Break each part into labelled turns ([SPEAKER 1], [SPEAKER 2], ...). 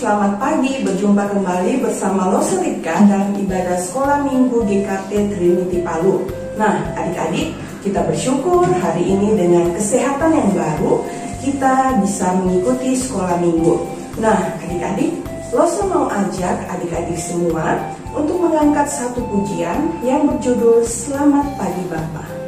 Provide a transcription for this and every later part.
[SPEAKER 1] selamat pagi. Berjumpa kembali bersama Loselika dalam ibadah sekolah minggu GKT Trinity Palu. Nah, adik-adik, kita bersyukur hari ini dengan kesehatan yang baru, kita bisa mengikuti sekolah minggu. Nah, adik-adik, Lose mau ajak adik-adik semua untuk mengangkat satu pujian yang berjudul Selamat Pagi Bapa.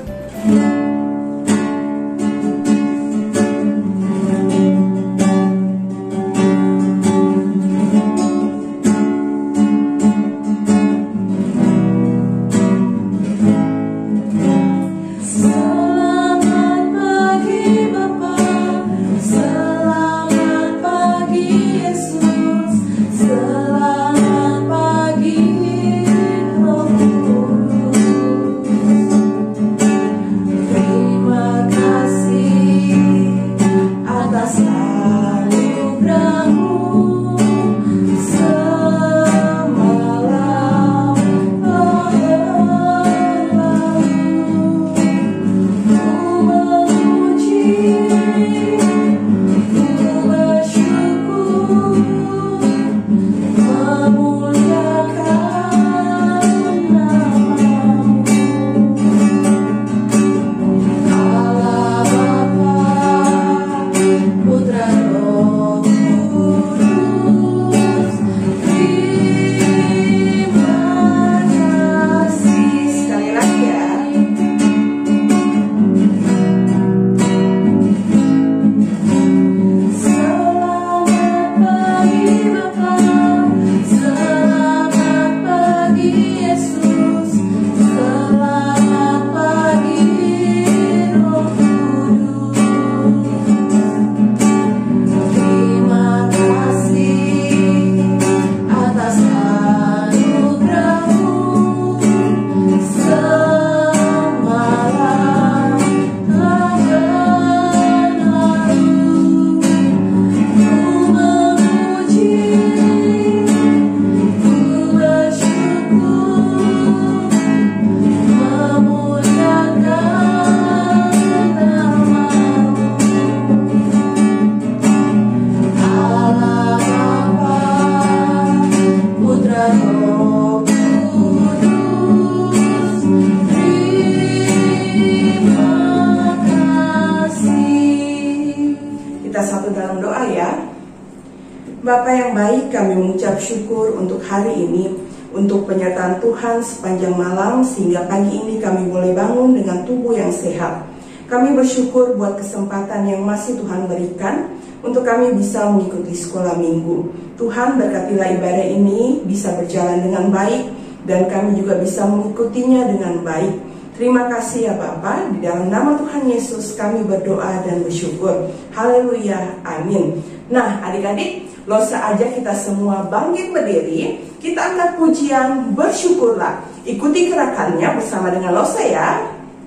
[SPEAKER 2] Bapa yang baik, kami mengucap syukur untuk hari ini, untuk penyertaan Tuhan sepanjang malam, sehingga pagi ini kami boleh bangun dengan tubuh yang sehat. Kami bersyukur buat kesempatan yang masih Tuhan berikan, untuk kami bisa mengikuti sekolah minggu. Tuhan berkatilah ibadah ini bisa berjalan dengan baik, dan kami juga bisa mengikutinya dengan baik. Terima kasih ya Bapa, di dalam nama Tuhan Yesus kami berdoa dan bersyukur. Haleluya, amin. Nah adik-adik, Lose aja kita semua bangkit berdiri, kita angkat pujian bersyukurlah. Ikuti gerakannya bersama dengan Lose ya.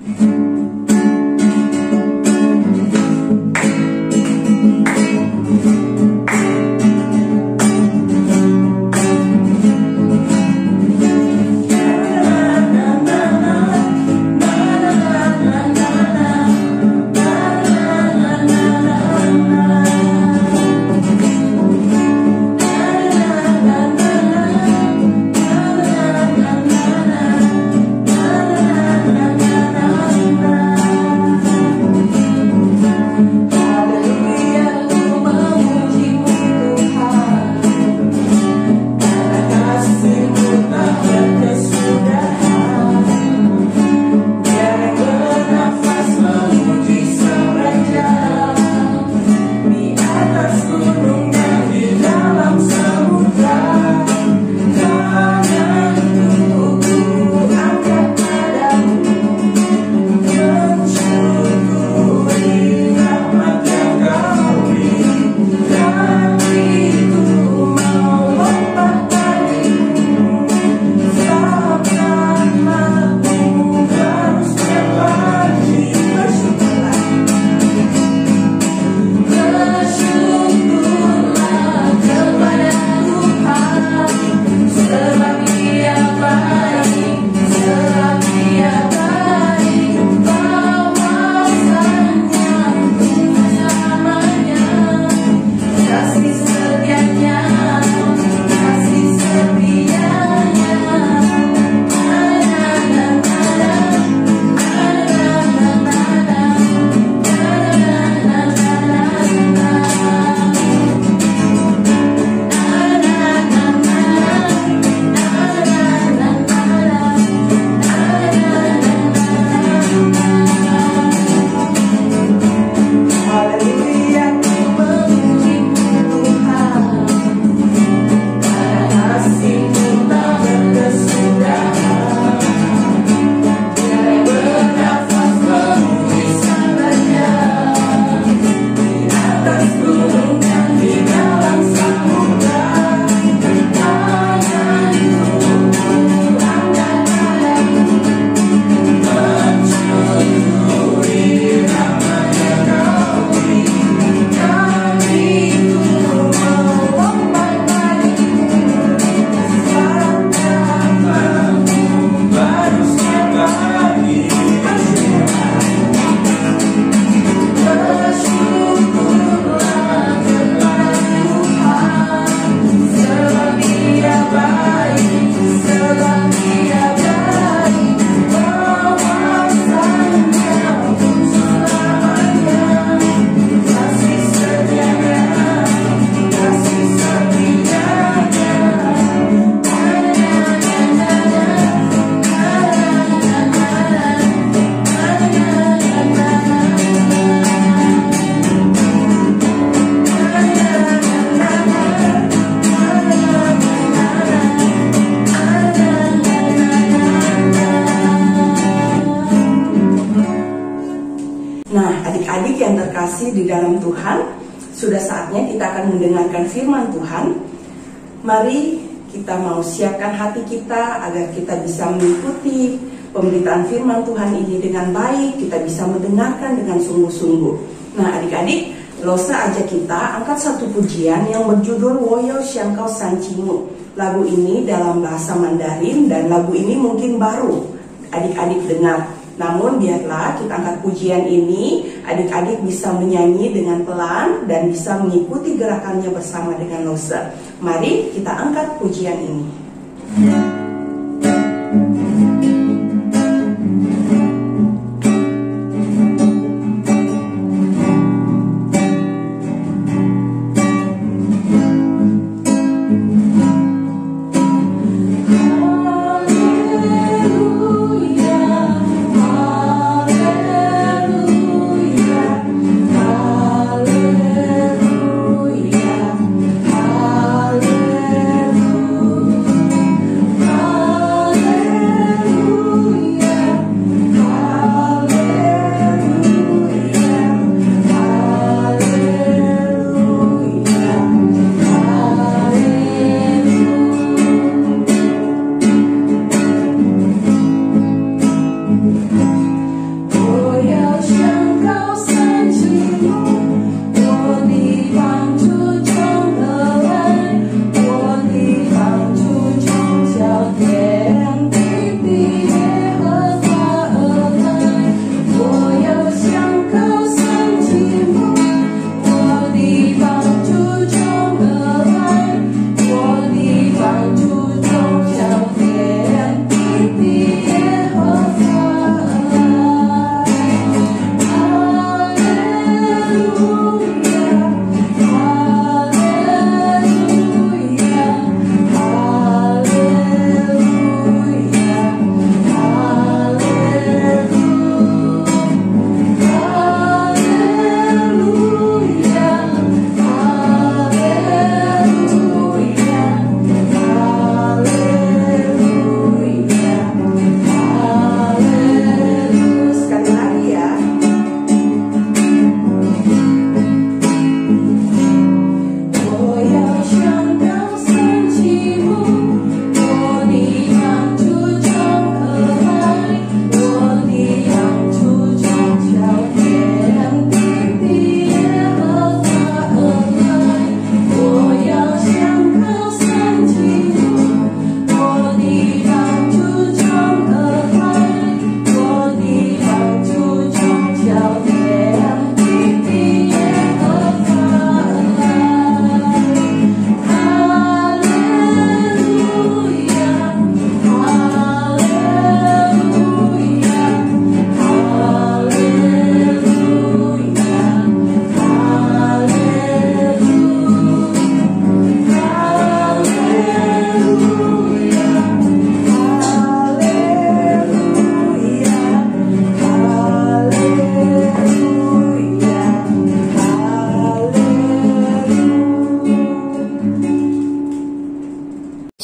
[SPEAKER 3] Na
[SPEAKER 2] terkasih di dalam Tuhan, sudah saatnya kita akan mendengarkan firman Tuhan. Mari kita mau siapkan hati kita agar kita bisa mengikuti pemberitaan firman Tuhan ini dengan baik, kita bisa mendengarkan dengan sungguh-sungguh. Nah adik-adik, Losa ajak kita angkat satu pujian yang berjudul Woyo Xiangkao Sanjimu. Lagu ini dalam bahasa Mandarin dan lagu ini mungkin baru adik-adik dengar. Namun biarlah kita angkat pujian ini, adik-adik bisa menyanyi dengan pelan dan bisa mengikuti gerakannya bersama dengan Losa. Mari kita angkat pujian ini.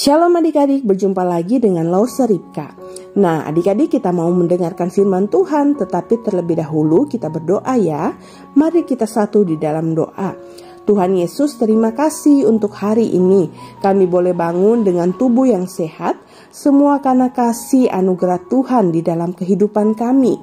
[SPEAKER 1] Shalom adik-adik, berjumpa lagi dengan Losa Ripka. Nah adik-adik, kita mau mendengarkan firman Tuhan, tetapi terlebih dahulu kita berdoa ya. Mari kita satu di dalam doa. Tuhan Yesus, terima kasih untuk hari ini. Kami boleh bangun dengan tubuh yang sehat, semua karena kasih anugerah Tuhan di dalam kehidupan kami.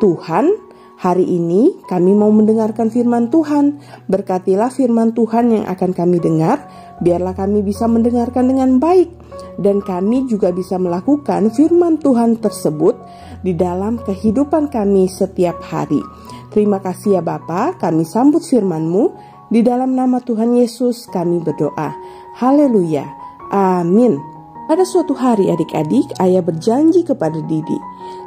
[SPEAKER 1] Tuhan, hari ini kami mau mendengarkan firman Tuhan. Berkatilah firman Tuhan yang akan kami dengar, biarlah kami bisa mendengarkan dengan baik, dan kami juga bisa melakukan firman Tuhan tersebut di dalam kehidupan kami setiap hari. Terima kasih ya Bapa, kami sambut firman-Mu. Di dalam nama Tuhan Yesus kami berdoa. Haleluya. Amin. Pada suatu hari adik-adik, ayah berjanji kepada Didi,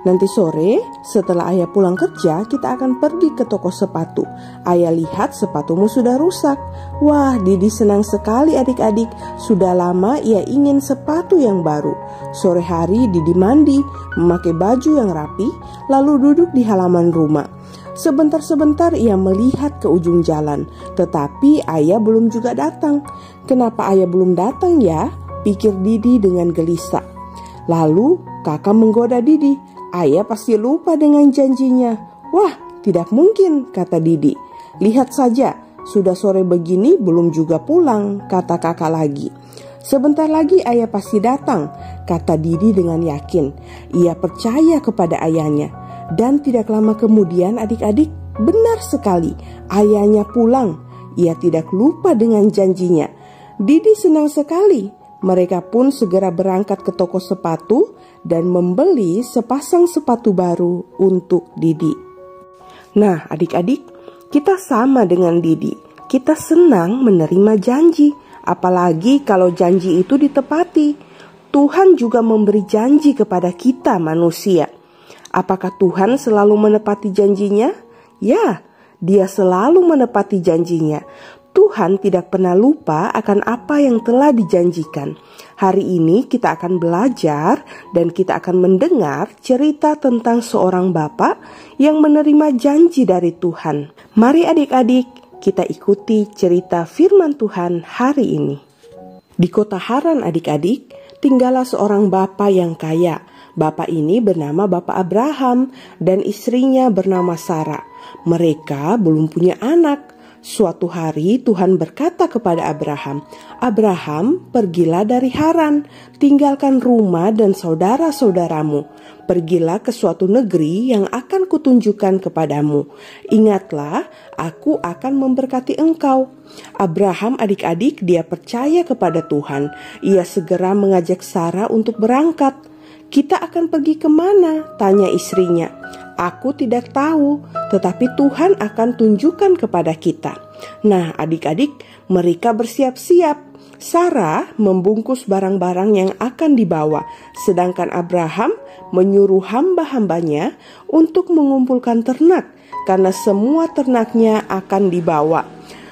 [SPEAKER 1] nanti sore setelah ayah pulang kerja kita akan pergi ke toko sepatu. Ayah lihat sepatumu sudah rusak. Wah, Didi senang sekali adik-adik. Sudah lama ia ingin sepatu yang baru. Sore hari Didi mandi, memakai baju yang rapi, lalu duduk di halaman rumah. Sebentar-sebentar ia melihat ke ujung jalan, tetapi ayah belum juga datang. Kenapa ayah belum datang ya? Pikir Didi dengan gelisah. Lalu kakak menggoda Didi. Ayah pasti lupa dengan janjinya. Wah, tidak mungkin, kata Didi.
[SPEAKER 2] "Lihat saja, sudah sore begini belum juga pulang," kata kakak lagi. "Sebentar lagi ayah pasti datang," kata Didi dengan yakin. Ia percaya kepada ayahnya. Dan tidak lama kemudian adik-adik, benar sekali, ayahnya pulang. Ia tidak lupa dengan janjinya. Didi senang sekali. Mereka pun segera berangkat ke toko sepatu dan membeli sepasang sepatu baru untuk Didi. Nah, adik-adik, kita sama dengan Didi. Kita senang menerima janji, apalagi kalau janji itu ditepati. Tuhan juga memberi janji kepada kita manusia. Apakah Tuhan selalu menepati janjinya? Ya, Dia selalu menepati janjinya. Tuhan tidak pernah lupa akan apa yang telah dijanjikan. Hari ini kita akan belajar dan kita akan mendengar cerita tentang seorang bapak yang menerima janji dari Tuhan. Mari adik-adik, kita ikuti cerita firman Tuhan hari ini. Di kota Haran adik-adik, tinggallah seorang bapak yang kaya. Bapak ini bernama Bapak Abraham dan istrinya bernama Sarah. Mereka belum punya anak. Suatu hari Tuhan berkata kepada Abraham, "Abraham, pergilah dari Haran, tinggalkan rumah dan saudara-saudaramu. Pergilah ke suatu negeri yang akan kutunjukkan kepadamu. Ingatlah, aku akan memberkati engkau." Abraham adik-adik, dia percaya kepada Tuhan. Ia segera mengajak Sarah untuk berangkat. "Kita akan pergi kemana?" tanya istrinya. "Aku tidak tahu, tetapi Tuhan akan tunjukkan kepada kita." Nah, adik-adik, mereka bersiap-siap. Sarah membungkus barang-barang yang akan dibawa, sedangkan Abraham menyuruh hamba-hambanya untuk mengumpulkan ternak, karena semua ternaknya akan dibawa.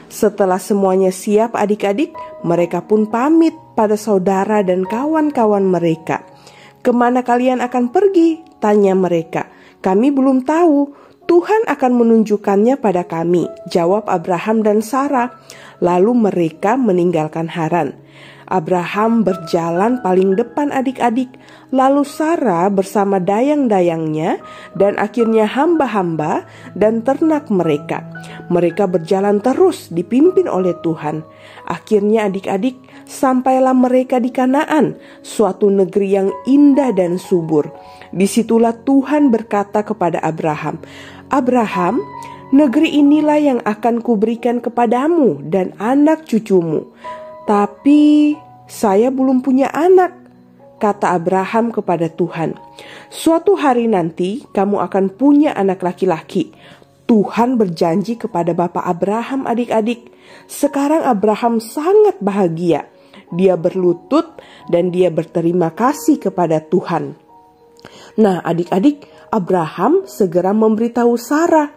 [SPEAKER 2] Setelah semuanya siap adik-adik, mereka pun pamit pada saudara dan kawan-kawan mereka. "Kemana kalian akan pergi?" tanya mereka. "Kami belum tahu. Tuhan akan menunjukkannya pada kami," jawab Abraham dan Sarah. Lalu mereka meninggalkan Haran. Abraham berjalan paling depan adik-adik, lalu Sarah bersama dayang-dayangnya dan akhirnya hamba-hamba dan ternak mereka. Mereka berjalan terus dipimpin oleh Tuhan. Akhirnya adik-adik, sampailah mereka di Kanaan, suatu negeri yang indah dan subur. Disitulah Tuhan berkata kepada Abraham, "Abraham, negeri inilah yang akan kuberikan kepadamu dan anak cucumu." "Tapi saya belum punya anak," kata Abraham kepada Tuhan. "Suatu hari nanti kamu akan punya anak laki-laki." Tuhan berjanji kepada Bapak Abraham adik-adik. Sekarang Abraham sangat bahagia. Dia berlutut dan dia berterima kasih kepada Tuhan. Nah adik-adik, Abraham segera memberitahu Sarah,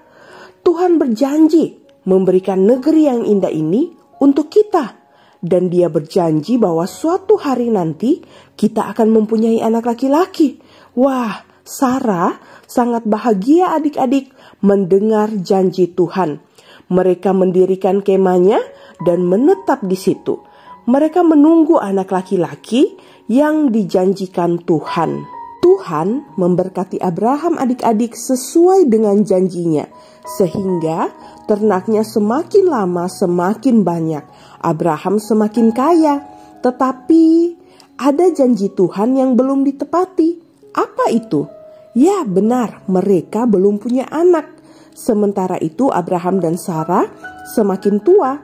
[SPEAKER 2] "Tuhan berjanji memberikan negeri yang indah ini untuk kita. Dan dia berjanji bahwa suatu hari nanti kita akan mempunyai anak laki-laki." Wah, Sarah sangat bahagia adik-adik mendengar janji Tuhan. Mereka mendirikan kemahnya dan menetap di situ. Mereka menunggu anak laki-laki yang dijanjikan Tuhan. Tuhan memberkati Abraham adik-adik sesuai dengan janjinya, sehingga ternaknya semakin lama semakin banyak. Abraham semakin kaya, tetapi ada janji Tuhan yang belum ditepati. Apa itu? Ya benar, mereka belum punya anak. Sementara itu Abraham dan Sarah semakin tua.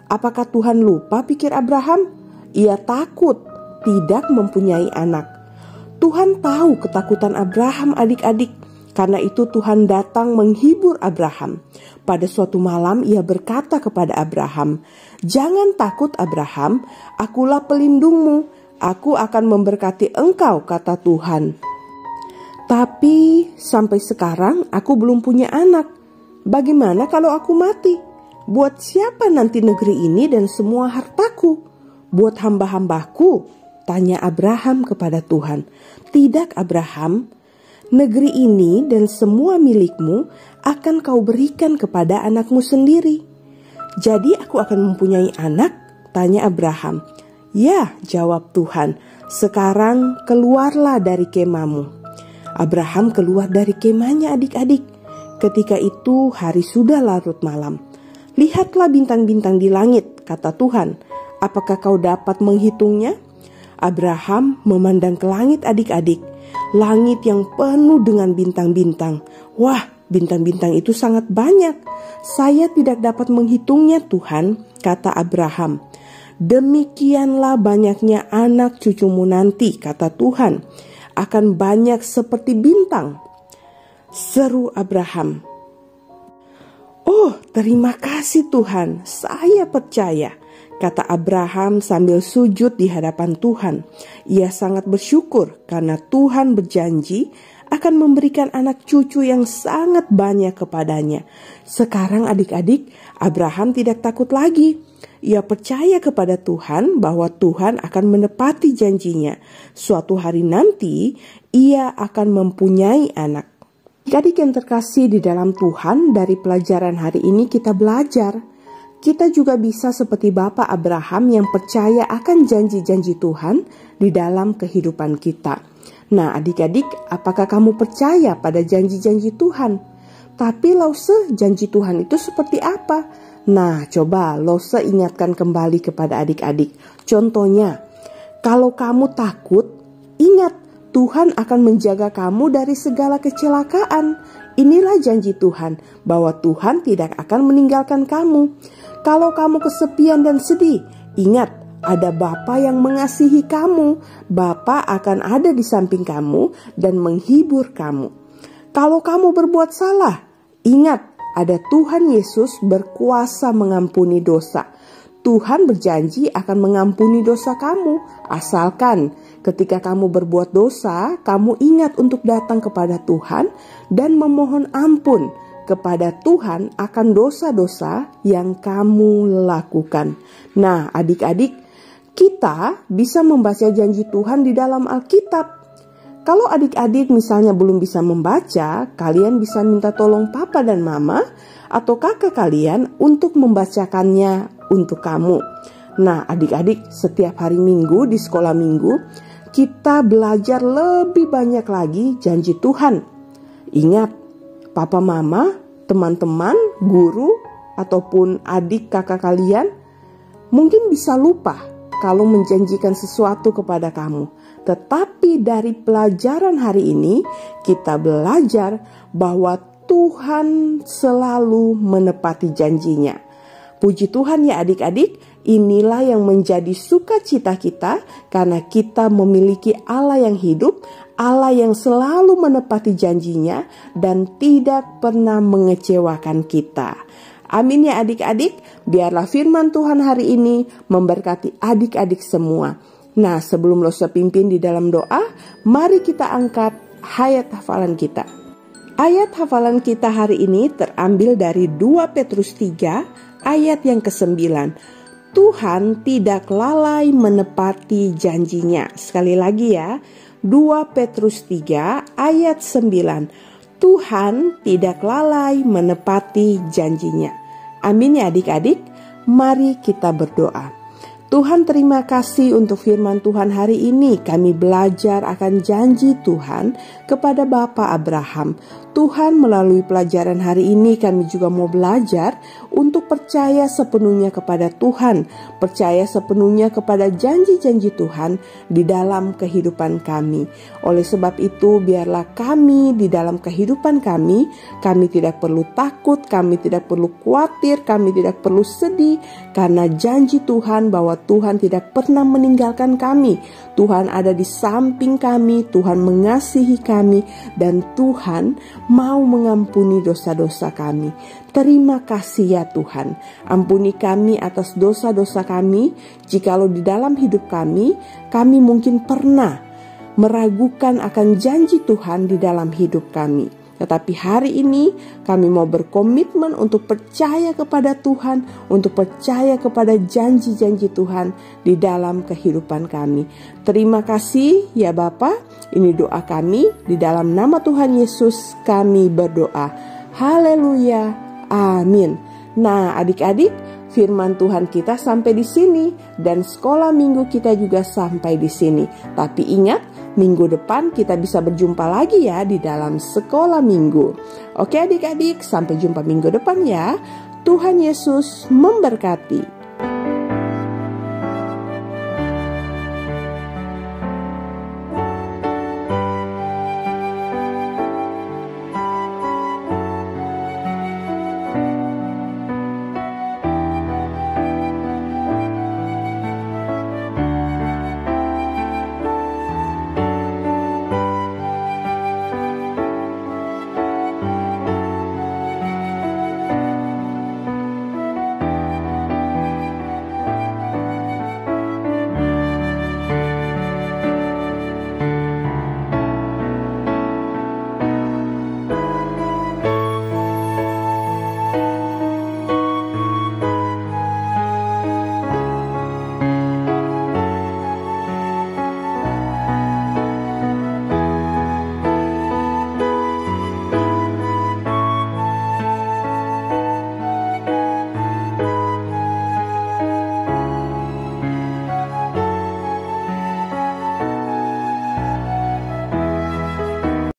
[SPEAKER 2] Apakah Tuhan lupa, pikir Abraham? Ia takut tidak mempunyai anak. Tuhan tahu ketakutan Abraham adik-adik. Karena itu Tuhan datang menghibur Abraham. Pada suatu malam ia berkata kepada Abraham, "Jangan takut Abraham, akulah pelindungmu. Aku akan memberkati engkau," kata Tuhan. "Tapi sampai sekarang aku belum punya anak. Bagaimana kalau aku mati? Buat siapa nanti negeri ini dan semua hartaku? Buat hamba-hambaku?" tanya Abraham kepada Tuhan. "Tidak Abraham, negeri ini dan semua milikmu akan kau berikan kepada anakmu sendiri." "Jadi aku akan mempunyai anak?" tanya Abraham. "Ya," jawab Tuhan, "sekarang keluarlah dari kemahmu." Abraham keluar dari kemahnya adik-adik. Ketika itu hari sudah larut malam. "Lihatlah bintang-bintang di langit," kata Tuhan. "Apakah kau dapat menghitungnya?" Abraham memandang ke langit adik-adik. Langit yang penuh dengan bintang-bintang. "Wah, bintang-bintang itu sangat banyak. Saya tidak dapat menghitungnya, Tuhan," kata Abraham. "Demikianlah banyaknya anak cucumu nanti," kata Tuhan. "Akan banyak seperti bintang." Seru Abraham. "Oh, terima kasih Tuhan, saya percaya," kata Abraham sambil sujud di hadapan Tuhan. Ia sangat bersyukur karena Tuhan berjanji akan memberikan anak cucu yang sangat banyak kepadanya. Sekarang adik-adik, Abraham tidak takut lagi. Ia percaya kepada Tuhan bahwa Tuhan akan menepati janjinya. Suatu hari nanti, ia akan mempunyai anak. Adik-adik yang terkasih di dalam Tuhan, dari pelajaran hari ini kita belajar. Kita juga bisa seperti Bapak Abraham yang percaya akan janji-janji Tuhan di dalam kehidupan kita. Nah adik-adik, apakah kamu percaya pada janji-janji Tuhan? Tapi Lause, janji Tuhan itu seperti apa? Nah coba Lause ingatkan kembali kepada adik-adik. Contohnya, kalau kamu takut, ingat Tuhan akan menjaga kamu dari segala kecelakaan. Inilah janji Tuhan, bahwa Tuhan tidak akan meninggalkan kamu. Kalau kamu kesepian dan sedih, ingat ada Bapa yang mengasihi kamu. Bapa akan ada di samping kamu dan menghibur kamu. Kalau kamu berbuat salah, ingat ada Tuhan Yesus berkuasa mengampuni dosa. Tuhan berjanji akan mengampuni dosa kamu, asalkan ketika kamu berbuat dosa, kamu ingat untuk datang kepada Tuhan dan memohon ampun kepada Tuhan akan dosa-dosa yang kamu lakukan. Nah, adik-adik, kita bisa membaca janji Tuhan di dalam Alkitab. Kalau adik-adik misalnya belum bisa membaca, kalian bisa minta tolong papa dan mama atau kakak kalian untuk membacakannya untuk kamu. Nah, adik-adik, setiap hari Minggu di sekolah Minggu, kita belajar lebih banyak lagi janji Tuhan. Ingat, papa mama, teman-teman, guru, ataupun adik kakak kalian mungkin bisa lupa kalau menjanjikan sesuatu kepada kamu. Tetapi dari pelajaran hari ini, kita belajar bahwa Tuhan selalu menepati janjinya. Puji Tuhan ya adik-adik, inilah yang menjadi sukacita kita karena kita memiliki Allah yang hidup, Allah yang selalu menepati janjinya dan tidak pernah mengecewakan kita. Amin ya adik-adik, biarlah firman Tuhan hari ini memberkati adik-adik semua. Nah, sebelum Lause pimpin di dalam doa, mari kita angkat ayat hafalan kita. Ayat hafalan kita hari ini terambil dari 2 Petrus 3 ayat yang ke-9. Tuhan tidak lalai menepati janjinya. Sekali lagi ya, 2 Petrus 3 ayat 9. Tuhan tidak lalai menepati janjinya. Amin ya adik-adik, mari kita berdoa. Tuhan, terima kasih untuk firman Tuhan hari ini. Kami belajar akan janji Tuhan kepada Bapak Abraham. Tuhan, melalui pelajaran hari ini kami juga mau belajar untuk percaya sepenuhnya kepada Tuhan, percaya sepenuhnya kepada janji-janji Tuhan di dalam kehidupan kami. Oleh sebab itu, biarlah kami di dalam kehidupan kami tidak perlu takut, kami tidak perlu khawatir, kami tidak perlu sedih, karena janji Tuhan bahwa Tuhan tidak pernah meninggalkan kami. Tuhan ada di samping kami, Tuhan mengasihi kami, dan Tuhan mau mengampuni dosa-dosa kami. Terima kasih ya Tuhan. Ampuni kami atas dosa-dosa kami, jikalau di dalam hidup kami mungkin pernah meragukan akan janji Tuhan di dalam hidup kami. Tetapi hari ini kami mau berkomitmen untuk percaya kepada Tuhan, untuk percaya kepada janji-janji Tuhan di dalam kehidupan kami. Terima kasih ya Bapa. Ini doa kami, di dalam nama Tuhan Yesus kami berdoa. Haleluya, amin. Nah adik-adik, firman Tuhan kita sampai di sini dan sekolah minggu kita juga sampai di sini. Tapi ingat, minggu depan kita bisa berjumpa lagi ya di dalam sekolah minggu. Oke adik-adik, sampai jumpa minggu depan ya.
[SPEAKER 3] Tuhan Yesus memberkati.